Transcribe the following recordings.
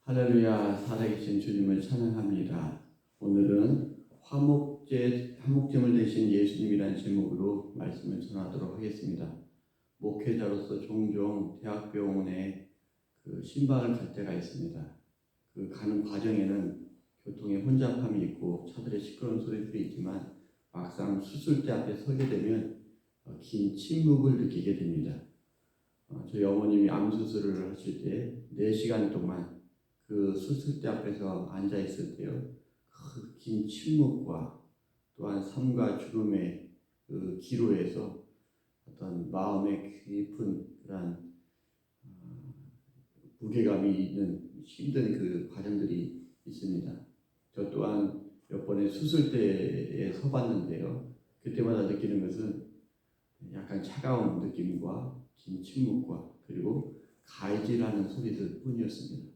할렐루야, 살아계신 주님을 찬양합니다. 오늘은 화목제물 되신 예수님이라는 제목으로 말씀을 전하도록 하겠습니다. 목회자로서 종종 대학병원에 신방을 갈 때가 있습니다. 그 가는 과정에는 교통에 혼잡함이 있고 차들의 시끄러운 소리들이 있지만 막상 수술대 앞에 서게 되면 긴 침묵을 느끼게 됩니다. 저희 어머님이 암 수술을 하실 때 4시간 동안 그 수술대 앞에서 앉아 있을 때요, 그 긴 침묵과 또한 삶과 죽음의 그 기로에서 어떤 마음의 깊은 그런 무게감이 있는 힘든 그 과정들이 있습니다. 저 또한 몇 번의 수술대에 서봤는데요, 그때마다 느끼는 것은 약간 차가운 느낌과 긴 침묵과 그리고 가이질하는 소리들 뿐이었습니다.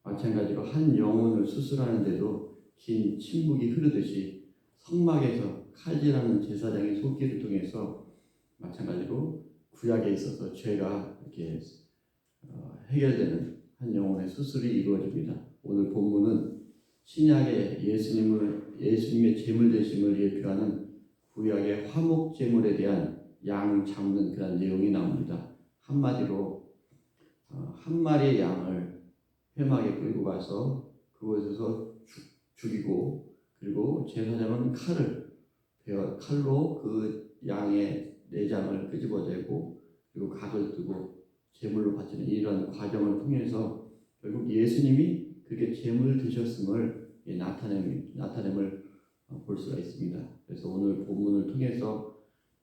마찬가지로 한 영혼을 수술하는데도 긴 침묵이 흐르듯이 성막에서 칼질하는 제사장의 손길을 통해서 마찬가지로 구약에 있어서 죄가 이렇게 해결되는 한 영혼의 수술이 이루어집니다. 오늘 본문은 신약의 예수님의 제물 되심을 예표하는 구약의 화목 제물에 대한 양 잡는 그런 내용이 나옵니다. 한마디로 한 마리의 양을 회막에 끌고 가서 그곳에서 죽이고, 그리고 제사장은 칼로 그 양의 내장을 끄집어내고 그리고 각을 뜨고 제물로 바치는 이런 과정을 통해서 결국 예수님이 그렇게 제물 되셨음을 나타냄을 볼 수가 있습니다. 그래서 오늘 본문을 통해서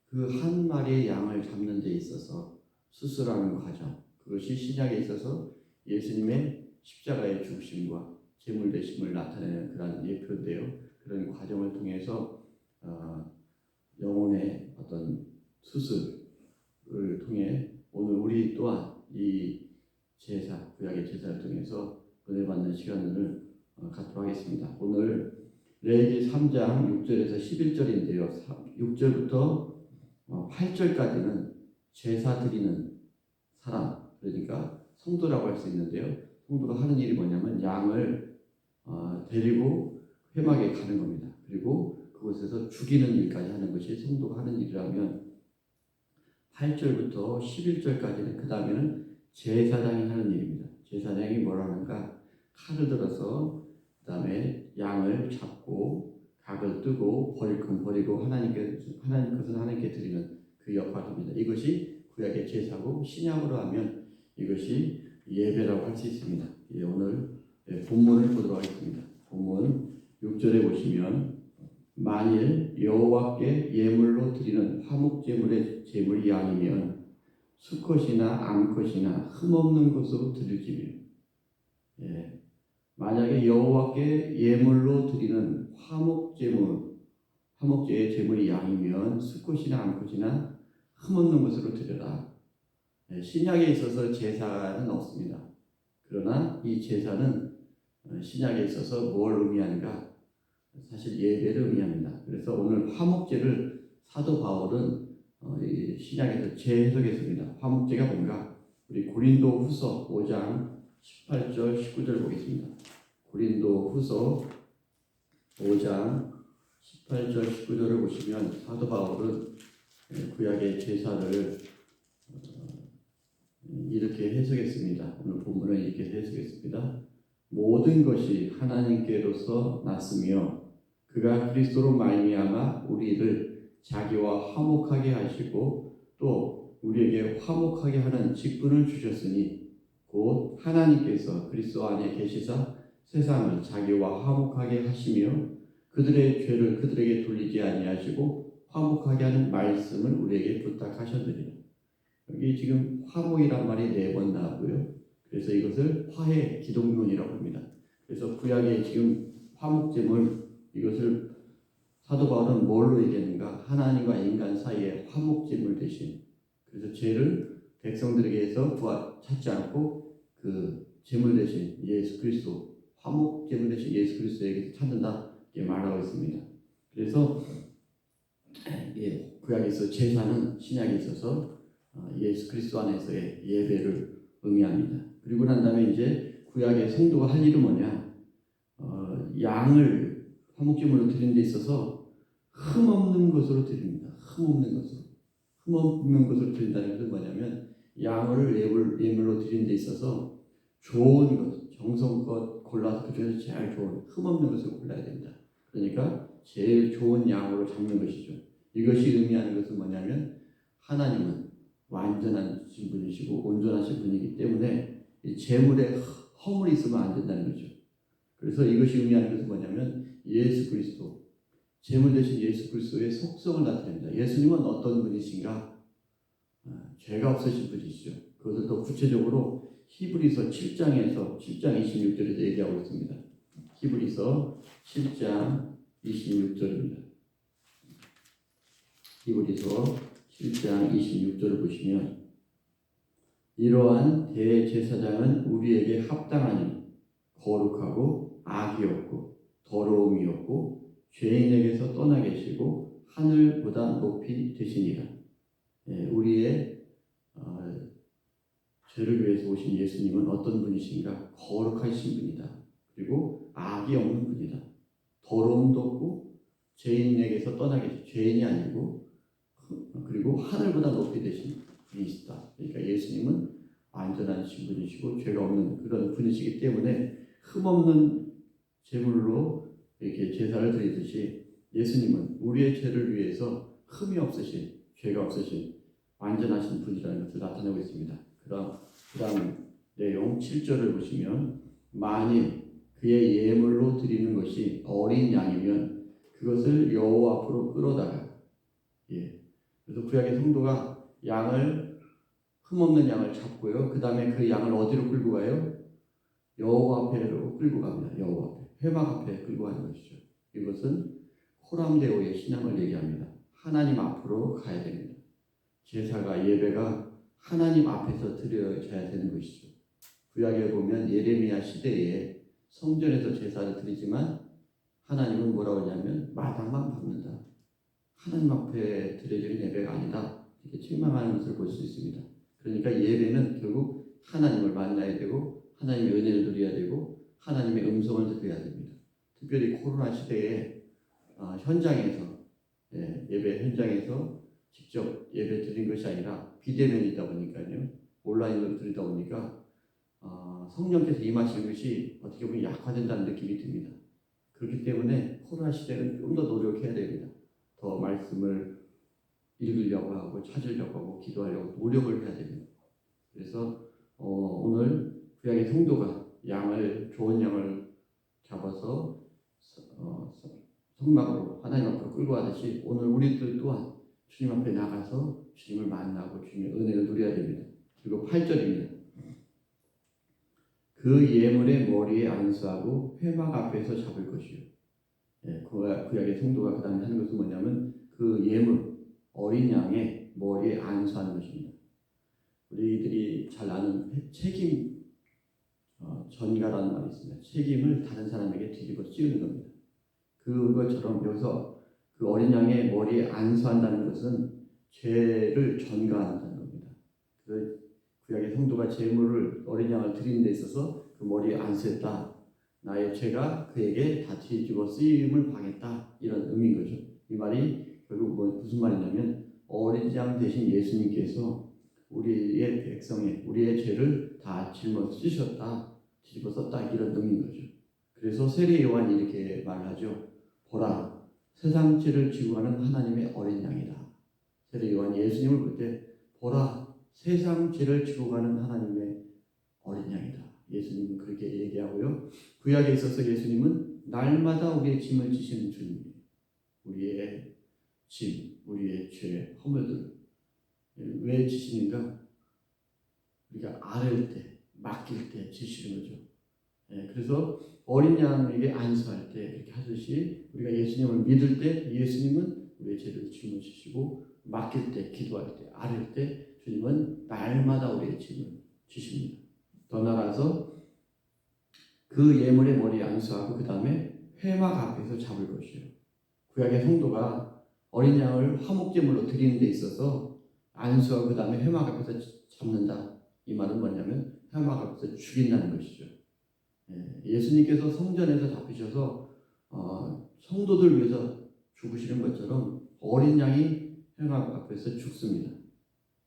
그 한 마리의 양을 잡는 데 있어서 수술하는 과정, 그것이 신약에 있어서 예수님의 십자가의 죽으심과 제물 되심을 나타내는 그런 예표인데요. 그런 과정을 통해서 영혼의 어떤 수술을 통해 오늘 우리 또한 이 제사, 구약의 제사를 통해서 은혜 받는 시간을 갖도록 하겠습니다. 오늘 레위기 3장 6절에서 11절인데요. 6절부터 8절까지는 제사 드리는 사람, 그러니까 성도라고 할 수 있는데요. 성도가 하는 일이 뭐냐면 양을 데리고 회막에 가는 겁니다. 그리고 그곳에서 죽이는 일까지 하는 것이 성도가 하는 일이라면 8절부터 11절까지는 그 다음에는 제사장이 하는 일입니다. 제사장이 뭘 하는가? 칼을 들어서 그 다음에 양을 잡고 각을 뜨고 버릴 건 버리고 하나님 것은 하나님께 드리는 그 역할입니다. 이것이 구약의 제사고 신약으로 하면 이것이 예배라고 할 수 있습니다. 오늘 본문을 보도록 하겠습니다. 본문 6절에 보시면 만일 여호와께 예물로 드리는 화목제물의 제물이 아니면 수컷이나 암컷이나 흠없는 것으로 드릴지며, 만약에 여호와께 예물로 드리는 화목제의 제물이 아니면 수컷이나 암컷이나 흠없는 것으로 드려라. 신약에 있어서 제사는 없습니다. 그러나 이 제사는 신약에 있어서 뭘 의미하는가? 사실 예배를 의미합니다. 그래서 오늘 화목제를 사도 바울은 신약에서 재해석했습니다. 화목제가 뭔가? 우리 고린도 후서 5장 18절 19절 보겠습니다. 고린도 후서 5장 18절 19절을 보시면 사도 바울은 구약의 제사를 이렇게 해석했습니다. 오늘 본문은 이렇게 해석했습니다. 모든 것이 하나님께로서 났으며 그가 그리스도로 말미암아 우리를 자기와 화목하게 하시고 또 우리에게 화목하게 하는 직분을 주셨으니 곧 하나님께서 그리스도 안에 계시사 세상을 자기와 화목하게 하시며 그들의 죄를 그들에게 돌리지 아니하시고 화목하게 하는 말씀을 우리에게 부탁하셨느니라. 여기 지금 화목이란 말이 4번 나오고요. 그래서 이것을 화해 기독론이라고 합니다. 그래서 구약의 지금 화목제물, 이것을 사도 바울은 뭘로 얘기하는가? 하나님과 인간 사이에 화목제물 대신, 그래서 죄를 백성들에게서 찾지 않고 그 제물 대신 예수 그리스도, 화목제물 대신 예수 그리스도에게서 찾는다, 이렇게 말하고 있습니다. 그래서 구약에서 제사는 신약에 있어서 예수 그리스도 안에서의 예배를 의미합니다. 그리고 난 다음에 이제 구약의 성도가 할 일은 뭐냐? 양을 화목제물로 드리는 데 있어서 흠없는 것으로 드립니다. 흠없는 것으로. 흠없는 것으로 드린다는 것은 뭐냐면 양을 예물로 드리는 데 있어서 좋은 것, 정성껏 골라서 그 중에서 제일 좋은 흠없는 것을 골라야 됩니다. 그러니까 제일 좋은 양으로 잡는 것이죠. 이것이 의미하는 것은 뭐냐면 하나님은 완전하신 분이시고 온전하신 분이기 때문에 이 제물에 허물이 있으면 안 된다는 거죠. 그래서 이것이 의미하는 것은 뭐냐면 예수 그리스도, 제물 대신 예수 그리스도의 속성을 나타냅니다. 예수님은 어떤 분이신가? 죄가 없으신 분이시죠. 그것을 더 구체적으로 히브리서 7장 26절에서 얘기하고 있습니다. 히브리서 7장 26절입니다. 히브리서 7장 26절을 보시면 이러한 대제사장은 우리에게 합당하니 거룩하고 악이 없고 더러움이 없고 죄인에게서 떠나 계시고 하늘보다 높이 되시니라. 우리의 죄를 위해서 오신 예수님은 어떤 분이신가? 거룩하신 분이다. 그리고 악이 없는 분이다. 더러움도 없고 죄인에게서 떠나 계신 죄인이 아니고 그리고 하늘보다 높이 되신 분이시다. 그러니까 예수님은 완전하신 분이시고 죄가 없는 그런 분이시기 때문에 흠없는 제물로 이렇게 제사를 드리듯이 예수님은 우리의 죄를 위해서 흠이 없으신 죄가 없으신 완전하신 분이라는 것을 나타내고 있습니다. 그다음 내용 7절을 보시면 만일 그의 예물로 드리는 것이 어린 양이면 그것을 여호와 앞으로 끌어다가 그래서 구약의 성도가 흠없는 양을 잡고요. 그 다음에 그 양을 어디로 끌고 가요? 여호와 앞에로 끌고 갑니다. 여호와 앞에. 회막 앞에 끌고 가는 것이죠. 이것은 호람데오의 신앙을 얘기합니다. 하나님 앞으로 가야 됩니다. 제사가 예배가 하나님 앞에서 드려져야 되는 것이죠. 구약에 보면 예레미야 시대에 성전에서 제사를 드리지만 하나님은 뭐라고 하냐면 마당만 밟는다. 하나님 앞에 드려지는 예배가 아니다. 이렇게 책망하는 것을 볼 수 있습니다. 그러니까 예배는 결국 하나님을 만나야 되고 하나님의 은혜를 누려야 되고 하나님의 음성을 들어야 됩니다. 특별히 코로나 시대에 현장에서 예배 현장에서 직접 예배 드린 것이 아니라 비대면이다 보니까요. 온라인으로 드리다 보니까 성령께서 임하시는 것이 어떻게 보면 약화된다는 느낌이 듭니다. 그렇기 때문에 코로나 시대는 좀 더 노력해야 됩니다. 더 말씀을 읽으려고 하고 찾으려고 하고 기도하려고 노력을 해야 됩니다. 그래서 오늘 구약의 성도가 좋은 양을 잡아서 성막으로 하나님 앞으로 끌고 가듯이 오늘 우리들 또한 주님 앞에 나가서 주님을 만나고 주님의 은혜를 누려야 됩니다. 그리고 8절입니다. 그 예물의 머리에 안수하고 회막 앞에서 잡을 것이요. 구약의 성도가 그 다음에 하는 것은 뭐냐면 그 예물, 어린 양의 머리에 안수하는 것입니다. 우리들이 잘 아는 책임 전가라는 말이 있습니다. 책임을 다른 사람에게 뒤집어 씌우는 겁니다. 그것처럼 여기서 그 어린 양의 머리에 안수한다는 것은 죄를 전가한다는 겁니다. 그 구약의 성도가 제물을 어린 양을 드리는 데 있어서 그 머리에 안수했다. 나의 죄가 그에게 다 뒤집어 쓰임을 당했다. 이런 의미인 거죠. 이 말이 결국 무슨 말이냐면 어린 양 대신 예수님께서 우리의 백성의 우리의 죄를 다 짊어 쓰셨다. 뒤집어 썼다. 이런 의미인 거죠. 그래서 세례 요한이 이렇게 말하죠. 보라, 세상 죄를 지고 가는 하나님의 어린 양이다. 세례 요한이 예수님을 볼 때 보라, 세상 죄를 지고 가는 하나님의 어린 양이다. 예수님은 그렇게 얘기하고요. 구약에 있어서 예수님은 날마다 우리의 짐을 지시는 주님이에요. 우리의 짐, 우리의 죄, 허물들 왜 지시는가? 우리가 앓을 때, 맡길 때 지시는 거죠. 그래서 어린 양에게 안수할 때 이렇게 하듯이 우리가 예수님을 믿을 때 예수님은 우리의 죄를 짐을 지시고 맡길 때, 기도할 때, 앓을 때 주님은 날마다 우리의 짐을 지십니다. 더 나아가서 그 예물의 머리에 안수하고 그 다음에 회막 앞에서 잡을 것이요. 구약의 성도가 어린 양을 화목제물로 드리는 데 있어서 안수하고 그 다음에 회막 앞에서 잡는다. 이 말은 뭐냐면 회막 앞에서 죽인다는 것이죠. 예수님께서 성전에서 잡히셔서 성도들 위해서 죽으시는 것처럼 어린 양이 회막 앞에서 죽습니다.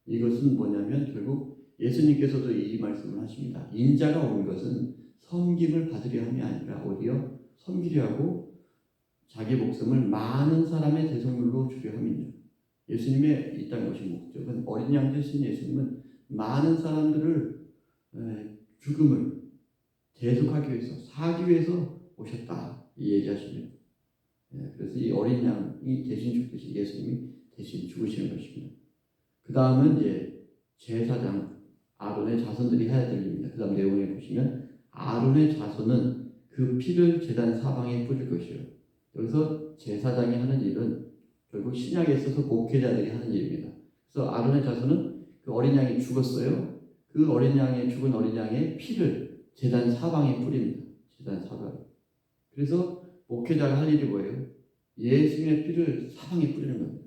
이것은 뭐냐면 결국 예수님께서도 이 말씀을 하십니다. 인자가 온 것은 섬김을 받으려 함이 아니라 오히려 섬기려 하고 자기 목숨을 많은 사람의 대속물로 주려 함이니라. 예수님의 이 땅에 오신 목적은 어린 양 되신 예수님은 많은 사람들을 죽음을 대속하기 위해서 사기 위해서 오셨다 이 얘기하십니다. 그래서 이 어린 양이 대신 죽듯이 예수님이 대신 죽으시는 것입니다. 그 다음은 이제 제사장 아론의 자손들이 해야 될 일입니다. 그 다음 내용에 보시면 아론의 자손은 그 피를 제단 사방에 뿌릴 것이요. 여기서 제사장이 하는 일은 결국 신약에 있어서 목회자들이 하는 일입니다. 그래서 아론의 자손은 그 어린 양이 죽었어요. 그 어린 양의 죽은 어린 양의 피를 제단 사방에 뿌립니다. 제단 사방에. 그래서 목회자가 할 일이 뭐예요? 예수님의 피를 사방에 뿌리는 겁니다.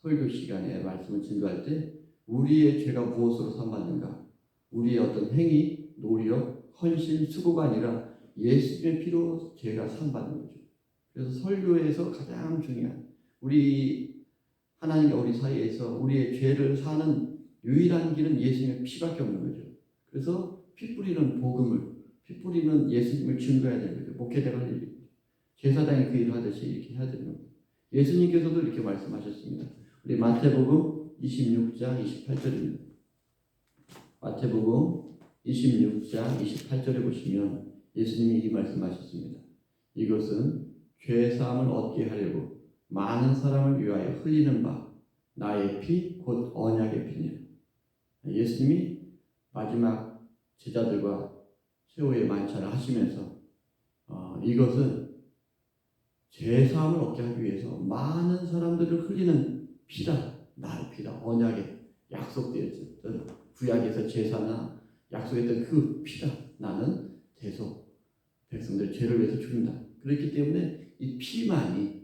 설교 시간에 말씀을 증거할 때 우리의 죄가 무엇으로 삼받는가? 우리의 어떤 행위, 노력, 헌신, 수고가 아니라 예수님의 피로 죄가 삼받는 거죠. 그래서 설교에서 가장 중요한 우리 하나님과 우리 사이에서 우리의 죄를 사는 유일한 길은 예수님의 피밖에 없는 거죠. 그래서 피 뿌리는 복음을, 피 뿌리는 예수님을 증거해야 되는 거죠. 목회자가 할 일입니다. 제사장이 그 일을 하듯이 이렇게 해야 되는 겁니다. 예수님께서도 이렇게 말씀하셨습니다. 우리 마태복음 26장 28절입니다. 마태복음 26장 28절에 보시면 예수님이 이 말씀하셨습니다. 이것은 죄사함을 얻게 하려고 많은 사람을 위하여 흘리는 바 나의 피 곧 언약의 피니라. 예수님이 마지막 제자들과 최후의 만찬을 하시면서 이것은 죄사함을 얻게 하기 위해서 많은 사람들을 흘리는 피다. 나의 피다. 언약에 약속되었던 구약에서 제사나 약속했던 그 피다. 나는 대속 백성들 죄를 위해서 죽는다. 그렇기 때문에 이 피만이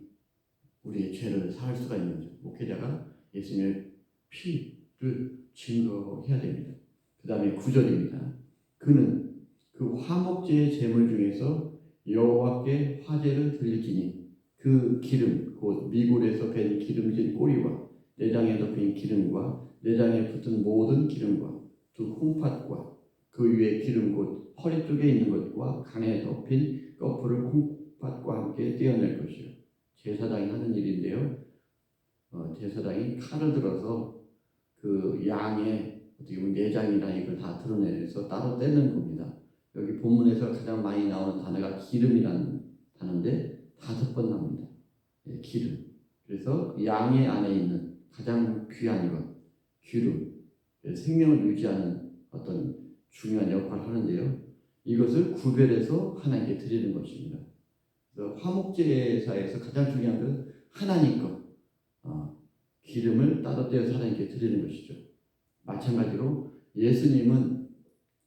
우리의 죄를 사할 수가 있는 거죠. 목회자가 예수님의 피를 증거해야 됩니다. 그 다음에 9절입니다. 그는 그 화목제의 제물 중에서 여호와께 화제를 드릴지니 그 기름 곧 미굴에서 밴 기름진 꼬리와 내장에 덮인 기름과 내장에 붙은 모든 기름과 두 콩팥과 그 위에 기름 곧 허리 쪽에 있는 것과 강에 덮인 거풀을 콩팥과 함께 떼어낼 것이요. 제사장이 하는 일인데요. 제사장이 칼을 들어서 그 양의 어떻게 보면 내장이나 이걸 다 드러내서 따로 떼는 겁니다. 여기 본문에서 가장 많이 나오는 단어가 기름이라는 단어인데 5번 나옵니다. 기름. 그래서 양의 안에 있는 가장 귀한 것, 기름. 생명을 유지하는 어떤 중요한 역할을 하는데요. 이것을 구별해서 하나님께 드리는 것입니다. 그래서 화목제사에서 가장 중요한 것은 하나님 것, 기름을 따로 떼어서 하나님께 드리는 것이죠. 마찬가지로 예수님은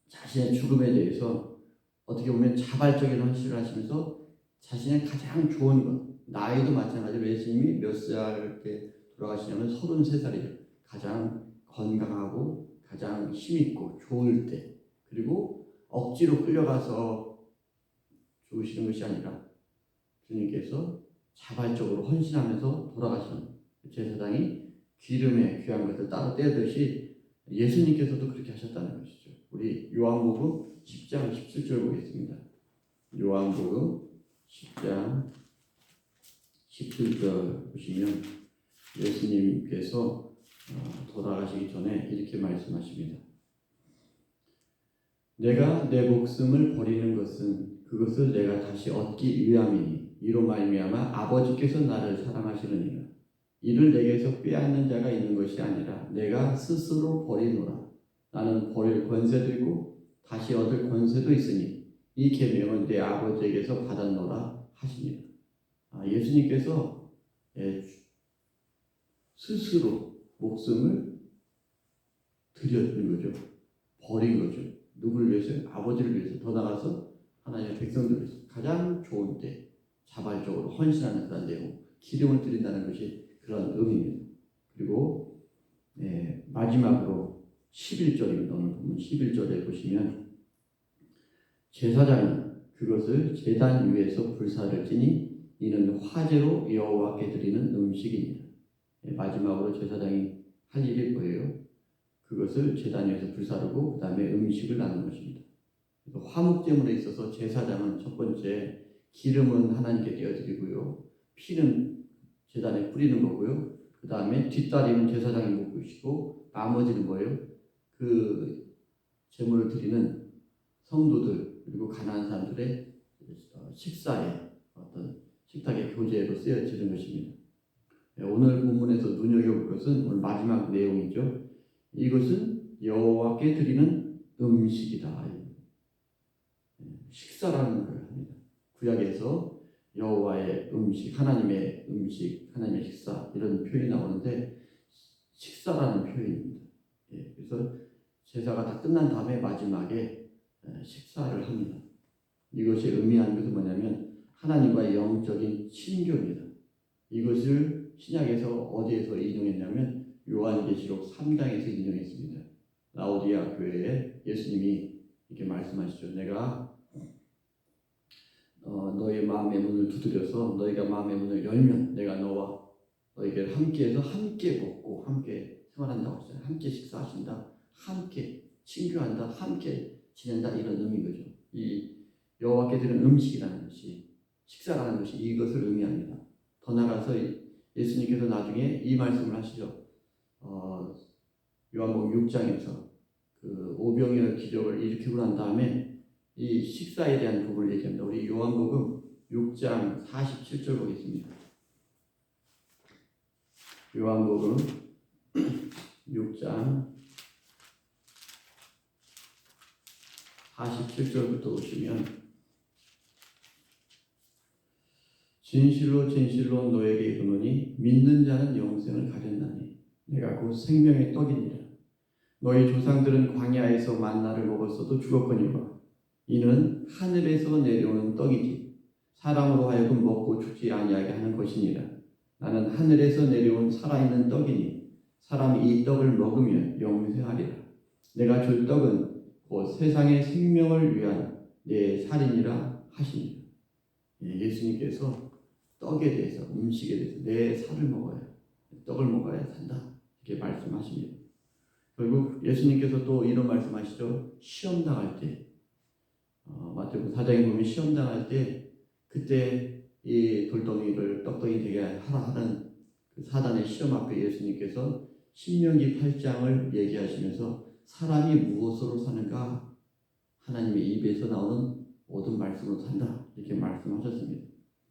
자신의 죽음에 대해서 어떻게 보면 자발적인 헌신을 하시면서 자신의 가장 좋은 것, 나이도 마찬가지로 예수님이 몇 살 때 돌아가시냐면 33살이죠. 가장 건강하고 가장 힘있고 좋을 때, 그리고 억지로 끌려가서 죽으시는 것이 아니라 주님께서 자발적으로 헌신하면서 돌아가시는 제사장이 기름의 귀한 것을 따로 떼듯이 예수님께서도 그렇게 하셨다는 것이죠. 우리 요한복음 10장 17절 보겠습니다. 요한복음 10장 17절 보시면 예수님께서 돌아가시기 전에 이렇게 말씀하십니다. 내가 내 목숨을 버리는 것은 그것을 내가 다시 얻기 위함이니 이로 말미암아 아버지께서 나를 사랑하시느니라. 이를 내게서 빼앗는 자가 있는 것이 아니라 내가 스스로 버리노라. 나는 버릴 권세도 있고 다시 얻을 권세도 있으니 이 계명은 내 아버지에게서 받았노라 하시니라. 예수님께서 스스로 목숨을 드렸는 거죠. 버린 거죠. 누구를 위해서요? 아버지를 위해서. 더 나아가서 하나님의 백성들을 위해서 가장 좋은 때 자발적으로 헌신하는 그런 내용, 기름을 드린다는 것이 그런 의미입니다. 그리고 마지막으로 11절입니다. 오늘 보면 11절에 보시면 제사장은 그것을 제단 위에서 불사를 지니 이는 화제로 여호와께 드리는 음식입니다. 마지막으로 제사장이 할 일이 뭐예요? 그것을 제단 위에서 불사르고 그 다음에 음식을 나누는 것입니다. 화목제물에 있어서 제사장은 첫 번째 기름은 하나님께 띄어드리고요, 피는 제단에 뿌리는 거고요, 그 다음에 뒷다리는 제사장이 묶으시고 나머지는 뭐예요? 그 제물을 드리는 성도들 그리고 가난한 사람들의 식사에 어떤 식탁의 교제로 쓰여지는 것입니다. 오늘 본문에서 눈여겨볼 것은 오늘 마지막 내용이죠. 이것은 여호와께 드리는 음식이다. 식사라는 걸 합니다. 구약에서 여호와의 음식, 하나님의 음식, 하나님의 식사 이런 표현이 나오는데 식사라는 표현입니다. 그래서 제사가 다 끝난 다음에 마지막에 식사를 합니다. 이것이 의미하는 것은 뭐냐면 하나님과의 영적인 친교입니다. 이것을 신약에서 어디에서 인용했냐면 요한계시록 3장에서 인용했습니다. 라오디아 교회에 예수님이 이렇게 말씀하시죠. 내가 너의 마음의 문을 두드려서 너희가 마음의 문을 열면 내가 너와 너희가 함께해서 함께 먹고 함께 생활한다고 하잖아요. 함께 식사하신다, 함께 친교한다, 함께 지낸다, 이런 의미인 거죠. 이 여호와께 드리는 음식이라는 것이, 식사라는 것이 이것을 의미합니다. 더 나아가서 예수님께서 나중에 이 말씀을 하시죠. 요한복음 6장에서 그 오병이어 기적을 일으키고 난 다음에 이 식사에 대한 부분을 얘기합니다. 우리 요한복음 6장 47절 보겠습니다. 요한복음 6장 47절부터 보시면 진실로 진실로 너에게 이르노니 믿는 자는 영생을 가졌나니 내가 곧 생명의 떡이니라. 너희 조상들은 광야에서 만나를 먹었어도 죽었거니와 이는 하늘에서 내려오는 떡이지 사람으로 하여금 먹고 죽지 아니하게 하는 것이니라. 나는 하늘에서 내려온 살아있는 떡이니 사람이 이 떡을 먹으면 영생하리라. 내가 줄 떡은 곧 세상의 생명을 위한 내 살이니라 하시니라. 예수님께서 떡에 대해서, 음식에 대해서 내 살을 먹어야, 떡을 먹어야 산다, 이렇게 말씀하십니다. 결국 예수님께서 또 이런 말씀하시죠. 시험당할 때, 마태복음 4장에 보면 시험당할 때 그때 이 돌덩이를 떡덩이 되게 하라 하는 그 사단의 시험 앞에 예수님께서 신명기 8장을 얘기하시면서 사람이 무엇으로 사는가? 하나님의 입에서 나오는 모든 말씀으로 산다, 이렇게 말씀하셨습니다.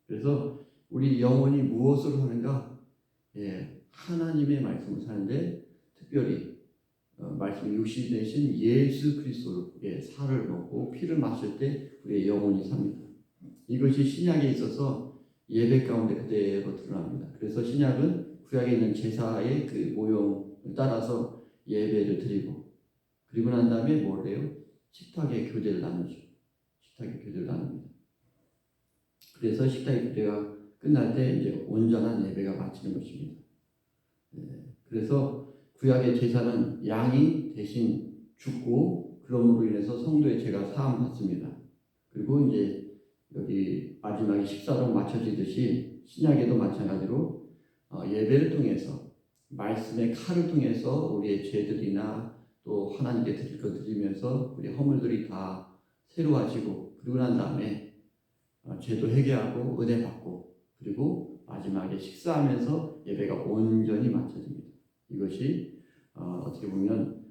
그래서 우리 영혼이 무엇으로 사는가? 하나님의 말씀으로 사는데 특별히 말씀 육신이 되신 예수 그리스도의 살을 먹고 피를 마실 때 우리의 영혼이 삽니다. 이것이 신약에 있어서 예배 가운데 그대로 드러납니다. 그래서 신약은 구약에 있는 제사의 그 모형을 따라서 예배를 드리고, 그리고 난 다음에 뭘 해요? 식탁의 교제를 나누죠. 식탁의 교제를 나눕니다. 그래서 식탁의 교제가 끝날 때 이제 온전한 예배가 마치는 것입니다. 그래서 구약의 제사는 양이 대신 죽고 그럼으로 인해서 성도의 죄가 사함 받습니다. 그리고 이제 여기 마지막에 식사로 마쳐지듯이 신약에도 마찬가지로 예배를 통해서, 말씀의 칼을 통해서 우리의 죄들이나 또 하나님께 드릴 것 드리면서 우리 허물들이 다 새로워지고, 그리고 난 다음에 죄도 회개하고 은혜 받고, 그리고 마지막에 식사하면서 예배가 온전히 마쳐집니다. 이것이 어떻게 보면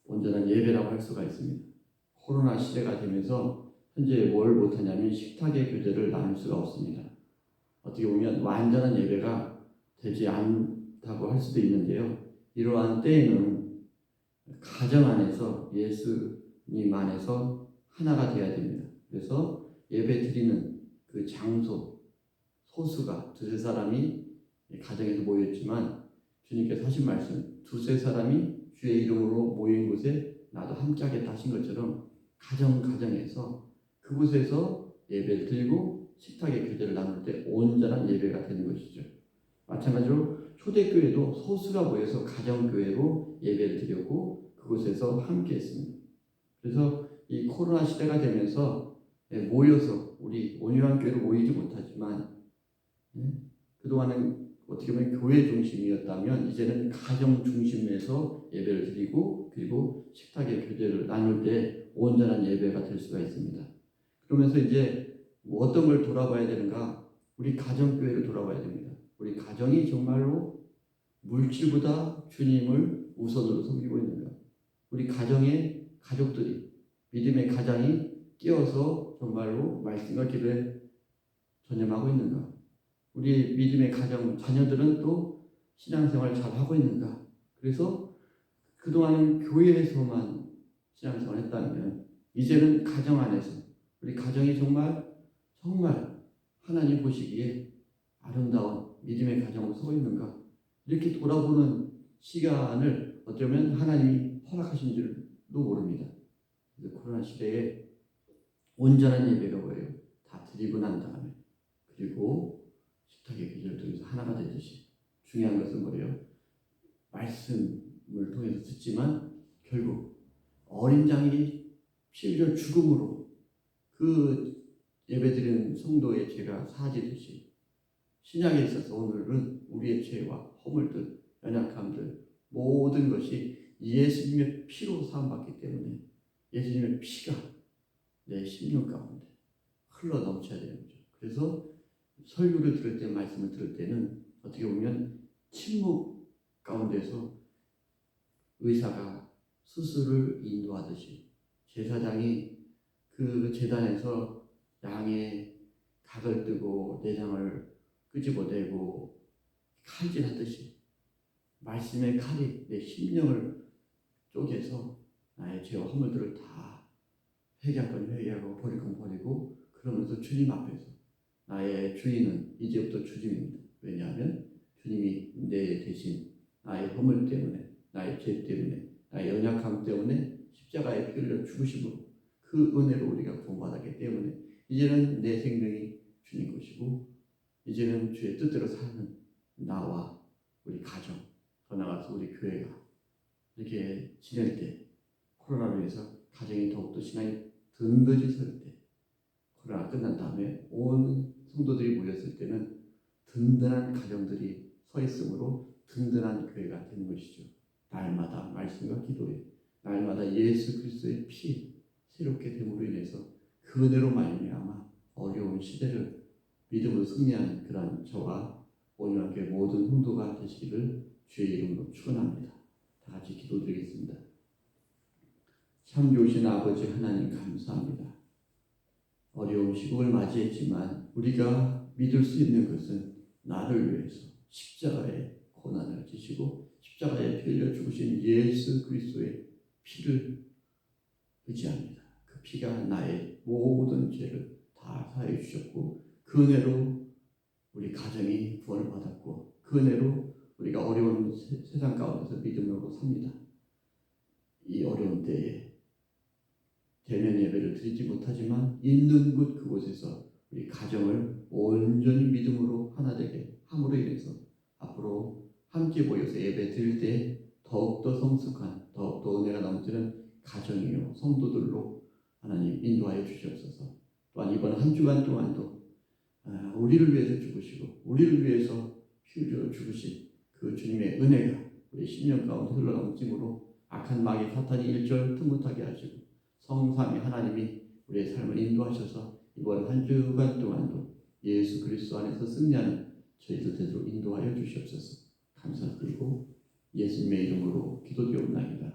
온전한 예배라고 할 수가 있습니다. 코로나 시대가 되면서 현재 뭘 못하냐면 식탁의 교제를 나눌 수가 없습니다. 어떻게 보면 완전한 예배가 되지 않다고 할 수도 있는데요. 이러한 때에는 가정 안에서 예수님 안에서 하나가 되어야 됩니다. 그래서 예배 드리는 그 장소, 소수가 두세 사람이 가정에서 모였지만 주님께서 하신 말씀, 두세 사람이 주의 이름으로 모인 곳에 나도 함께하겠다 하신 것처럼 가정에서 그곳에서 예배를 드리고 식탁의 교제를 나눌 때 온전한 예배가 되는 것이죠. 마찬가지로 초대교회도 소수가 모여서 가정교회로 예배를 드렸고 그곳에서 함께했습니다. 그래서 이 코로나 시대가 되면서 모여서 우리 온유한 교회로 모이지 못하지만 그동안은 어떻게 보면 교회 중심이었다면 이제는 가정 중심에서 예배를 드리고 그리고 식탁의 교제를 나눌 때 온전한 예배가 될 수가 있습니다. 그러면서 이제 어떤 걸 돌아봐야 되는가? 우리 가정교회를 돌아봐야 됩니다. 우리 가정이 정말로 물질보다 주님을 우선으로 섬기고 있는가? 우리 가정의 가족들이 믿음의 가장이 끼어서 정말로 말씀과 기도에 전념하고 있는가? 우리 믿음의 가정 자녀들은 또 신앙생활을 잘 하고 있는가? 그래서 그동안은 교회에서만 신앙생활을 했다면 이제는 가정 안에서 우리 가정이 정말 하나님 보시기에 아름다운 믿음의 가정으로 서 있는가? 이렇게 돌아보는 시간을 어쩌면 하나님이 허락하신 줄도 모릅니다. 그래서 코로나 시대에 온전한 예배가 뭐예요? 다 드리고 난 다음에 그리고 식탁의 교제를 통해서 하나가 되듯이 중요한 것은 뭐예요? 말씀을 통해서 듣지만 결국 어린 양이 피 흘려 죽음으로 그 예배드리는 성도의 죄가 사하지듯이 신약에 있어서 오늘은 우리의 죄와 허물들, 연약함들 모든 것이 예수님의 피로 사함받기 때문에 예수님의 피가 내 심령 가운데 흘러 넘쳐야 되는 거죠. 그래서 설교를 들을 때, 말씀을 들을 때는 어떻게 보면 침묵 가운데서 의사가 수술을 인도하듯이 제사장이 그 제단에서 양의 각을 뜨고 내장을 끄집어내고 칼질하듯이 말씀의 칼이 내 심령을 쪼개서 나의 죄와 허물들을 다 회개할 건 회개하고 버릴 건 버리고 그러면서 주님 앞에서 나의 주인은 이제부터 주님입니다. 왜냐하면 주님이 내 대신 나의 허물 때문에 나의 죄 때문에 나의 연약함 때문에 십자가에 피 흘려 죽으심으로 그 은혜로 우리가 구원받았기 때문에 이제는 내 생명이 주님 것이고 이제는 주의 뜻대로 사는 나와 우리 가정 더 나아가서 우리 교회가 이렇게 지낼 때 코로나로 인해서 가정이 더욱더 신앙이 든든해질 때 코로나가 끝난 다음에 온 성도들이 모였을 때는 든든한 가정들이 서 있으므로 든든한 교회가 되는 것이죠. 날마다 말씀과 기도에 날마다 예수 그리스도의 피 새롭게 됨으로 인해서 그 은혜로 말미암아 어려운 시대를 믿음으로 승리하는 그런 저와 온유한 교회 모든 성도가 되시기를 주의 이름으로 축원합니다. 다 같이 기도드리겠습니다. 참 좋으신 아버지 하나님 감사합니다. 어려운 시국을 맞이했지만 우리가 믿을 수 있는 것은 나를 위해서 십자가의 고난을 지시고 십자가에 피 흘려 죽으신 예수 그리스도의 피를 의지합니다. 그 피가 나의 모든 죄를 다 사해 주셨고 그 은혜로 우리 가정이 구원을 받았고 그 은혜로 우리가 어려운 세상 가운데서 믿음으로 삽니다. 이 어려운 때에 대면 예배를 드리지 못하지만 있는 곳 그곳에서 우리 가정을 온전히 믿음으로 하나 되게 함으로 인해서 앞으로 함께 모여서 예배 드릴 때 더욱더 성숙한 더욱더 은혜가 넘치는 가정이요 성도들로 하나님 인도하여 주시옵소서. 또한 이번 한 주간 동안도 우리를 위해서 죽으시고 우리를 위해서 피 흘려 죽으신 그 주님의 은혜가 우리 심령 가운데 흘러넘침으로 악한 마귀 사탄이 일절 틈못하게 하시고 성삼위 하나님이 우리의 삶을 인도하셔서 이번 한 주간 동안도 예수 그리스도 안에서 승리하는 저희들 되도록 인도하여 주시옵소서. 감사드리고 예수님의 이름으로 기도드리옵나이다.